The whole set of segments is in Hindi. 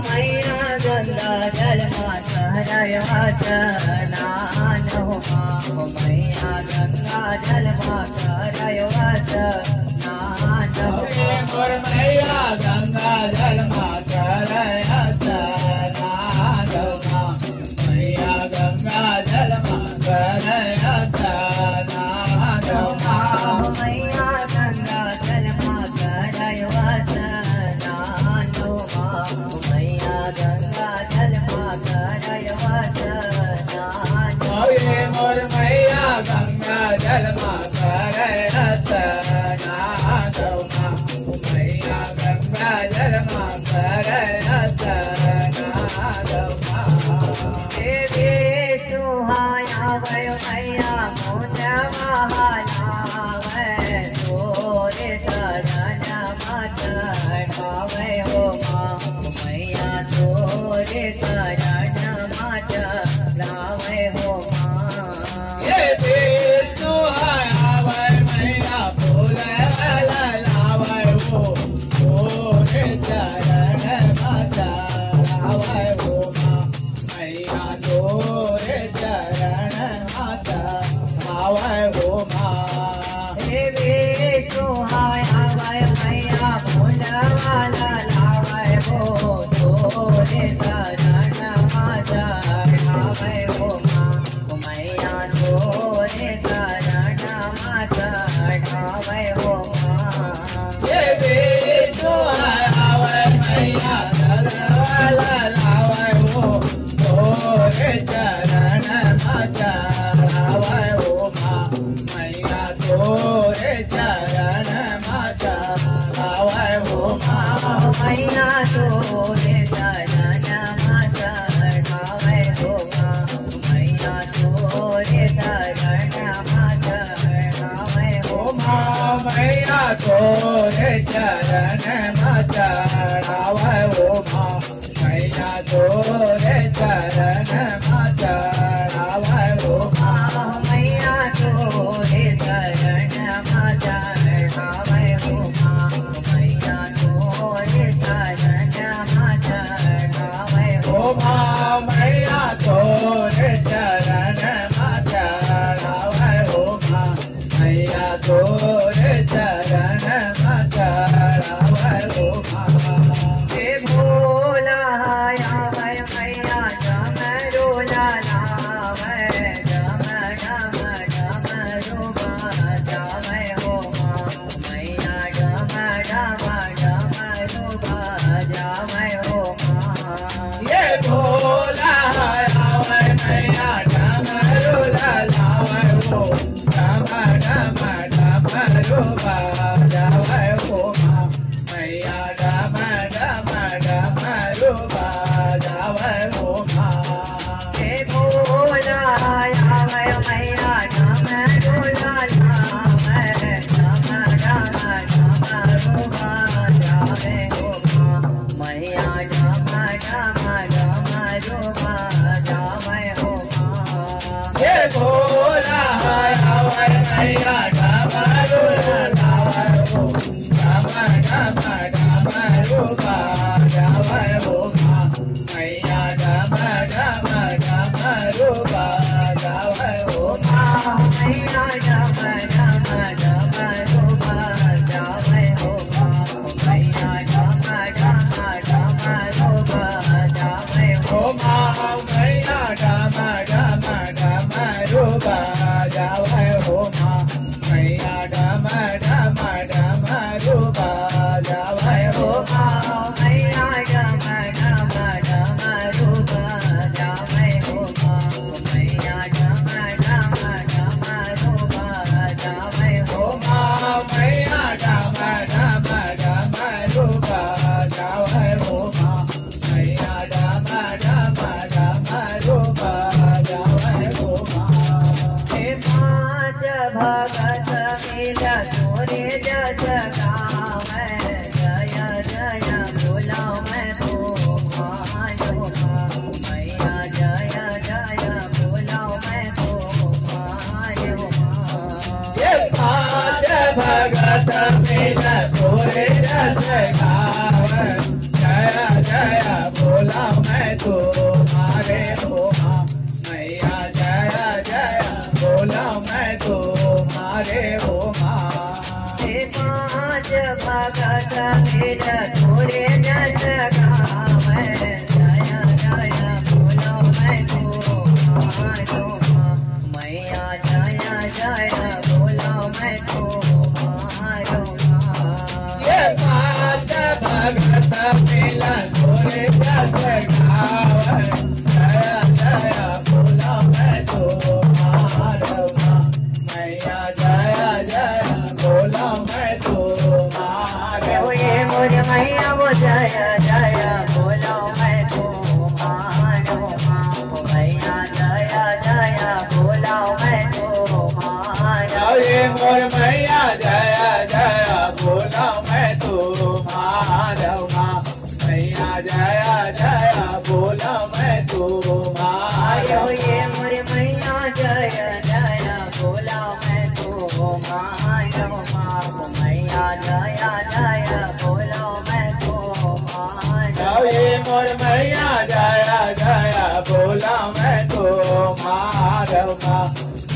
मैया गंगा जल माता स्नान हो मैया गंगा जल माता रयवत स्नान मोर मैया गंगा जल माता रयवत स्नान मैया गंगा जल माता रयवत स्नान मैया गंगा जल माता रयवत स्नान मैया गंगा जल माता रयवत स्नान मोर मैया गंगा जल माता रयवत स्नान मैया गंगा जल माता रयवत स्नान देवी सुहाया भयो मैया मुझे महालावे तोरे शरण माता भावे हो माँ मैया तोरे शरण माता लावे हो माँ ये सुहाया भयो मैया फूले लावे हो तोरे शरण माता लावे हो माँ मैया तोरे शरण माता लावे हो माँ देवी सुहाया भयो मैया फूले लावे हो तोरे शरण माता लावे हो माँ मैया तोरे शरण माता लावे हो माँ देवी सुहाया भयो मैया लावे हो तोरे शरण माता लावे हो माँ मैया तोरे शरण माता लावे हो माँ मैया तोरे शरण माता लावे हो माँ मैया तोरे शरण माता लावे हो माँ मैया तोरे शरण माता लावे हो माँ मैया तोरे शरण माता लावे हो माँ मैया तोरे शरण माता लावे हो माँ मैया तोरे शरण माता लावे हो माँ मैया तोरे शरण माता लावे हो माँ मैया तोरे शरण माता लावे हो माँ हे भोला आया मैया डमरू लावे डमरू बाजावे हो माँ मैया डमरू बाजावे हो माँ ये भोला आया मैया डमरू लावे हो डमरू बाजावे हो माँ मैया डमरू बाजावे हो माँ हे भोला आया मैया डमरू लावे डमरू बाजावे हो माँ मैया डमरू बाजावे हो माँ हे भोला आया मैया डमरू लावे हो डमरू बाजावे हो माँ मैया डमरू बाजावे हो माँ मैया डमरू बाजावे हो माँ मैया डमरू बाजावे हो माँ मैया डमरू बाजावे हो माँ मैया डमरू बाजावे हो माँ मैया डमरू बाजावे हो माँ मैया डमरू बाजावे हो माँ मैया डमरू बाजावे हो माँ मैया डमरू बाजावे हो माँ हे पाँच भगत मिल तोरे जस गावे जय जय बोला मैं तो मायो मैया जय जय बोला मैं तो मायो ये पाँच भगत मिल तोरे जस गावे जय जय बोला मैं तो मारे हो माँ मिल तोरे जस गावे जय जय बोलो मैं तुम्हारो मैया जय जय बोलो मैं तुम्हारो ये पांच भगत मिल तोरे जस गावे जय जय बोलो मैं तुम्हारो मैया जय जय बोलो मैं तुम्हारो ये मोर मैया वो जय जय बोलो मैं तुम्हारो मैया जय जय बोलो मैं तुम्हारो ये मोर मैया जय जय बोलो मैं तुम्हारो मैया जय जय बोलो मैं तुम्हारो ये मोर मैया जय जय बोलो मैं तुम्हारो मैया जय जय बोलो मैं तुम्हारो ये मोर मैया जय जय बोलो मैं तुम्हारो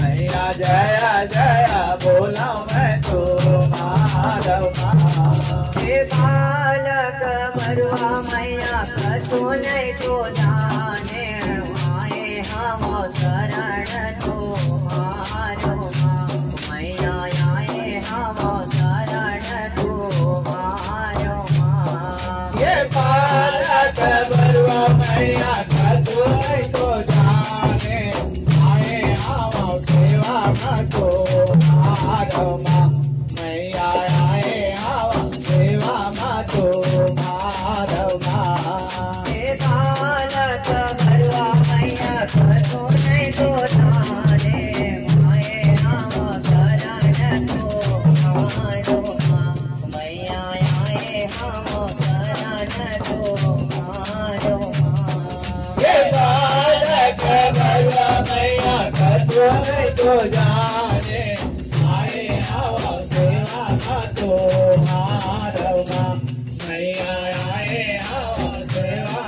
मैया जय जय बोलो मैं तुम्हारो हे बालक बरुआ मैया कछु नहीं तो जाने आए हम शरण तुम्हारो मैया आए हम शरण तुम्हारो ये बालक बरुआ मैया कछु तो जाने आए हम सेवा को मारो मैया आए हम सेवा को मारो हे बालक बरुआ मैया कछु नहीं तो जाने आए हम शरण तुम्हारो मैया आए हम शरण तुम्हारो ये बालक बरुआ मैया कछु तो जाने आए हम सेवा को मारो मैया आए हम सेवा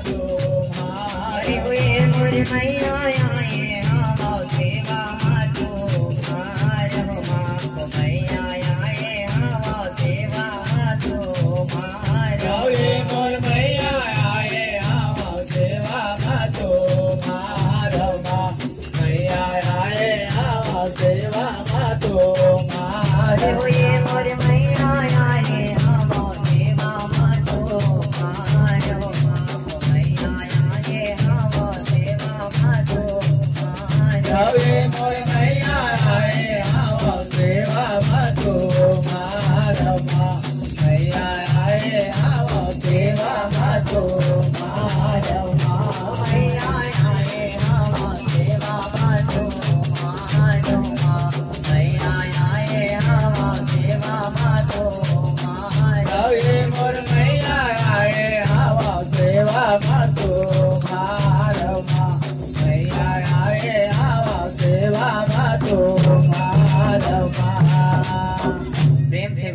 को हरि मारो हुए मोर मैया आए हम सेवा तुम्हारो मैया आए हम सेवा तुम्हारो ये मोर मैया आए हम सेवा तुम्हारो मैया आए हम सेवा हरि तुम्हारो हुए मोर मैया आए हम सेवा तुम्हारो मैया आए हम सेवा तुम्हारो ये मोर मैया आए हम सेवा तुम्हारो मैया आए